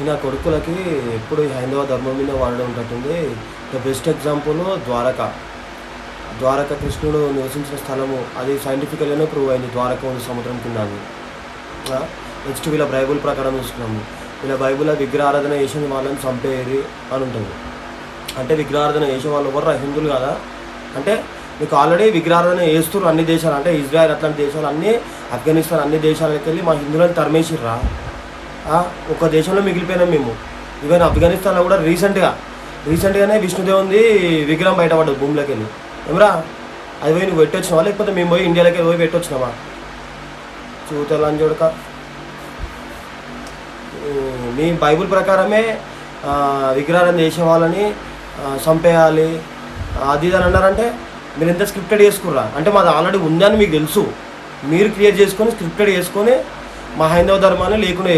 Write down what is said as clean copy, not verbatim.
నా కొడుకులకి ఎప్పుడు ఈ హైందవ ధర్మం మీద వాడడం ఉంటుంటుంది. ద బెస్ట్ ఎగ్జాంపుల్ ద్వారక కృష్ణుడు నివసించిన స్థలము. అది సైంటిఫికల్గానే ప్రూవ్ అయింది. ద్వారక ఉంది సముద్రం కింద అని. నెక్స్ట్ వీళ్ళ బైబుల్ ప్రకారం చూసుకున్నాము. వీళ్ళ బైబుల్ విగ్రహారాధన చేసిన వాళ్ళని చంపేది అని ఉంటుంది. అంటే విగ్రహారాధన చేసే వాళ్ళు ఎవరు హిందువులు కదా. అంటే మీకు ఆల్రెడీ విగ్రహారాధన చేస్తున్నారు అన్ని దేశాలు. అంటే ఇజ్రాయెల్ అట్లాంటి దేశాలు అన్నీ, ఆఫ్ఘనిస్తాన్ అన్ని దేశాలకు వెళ్ళి మా హిందువులను తరిమేసిర్రా. ఒక దేశంలో మిగిలిపోయినాం మేము. ఈవెన్ ఆఫ్ఘనిస్తాన్లో కూడా రీసెంట్గానే విష్ణుదేవుంది విగ్రహం బయటపడ్డది భూమిలోకి వెళ్ళి. ఏమరా అది పోయి నువ్వు పెట్టొచ్చినావా, లేకపోతే మేము పోయి ఇండియాలోకి పోయి పెట్టొచ్చినావా? చూతలని చూడక మీ బైబుల్ ప్రకారమే విగ్రహాలను చేసే వాళ్ళని చంపేయాలి అది అని అన్నారంటే మీరు ఎంత స్క్రిప్టెడ్ చేసుకుర్రా? అంటే మాది ఆల్రెడీ ఉందని మీకు తెలుసు. మీరు క్రియేట్ చేసుకొని స్క్రిప్టెడ్ చేసుకొని మా హైందవ ధర్మాన్ని లేకుండా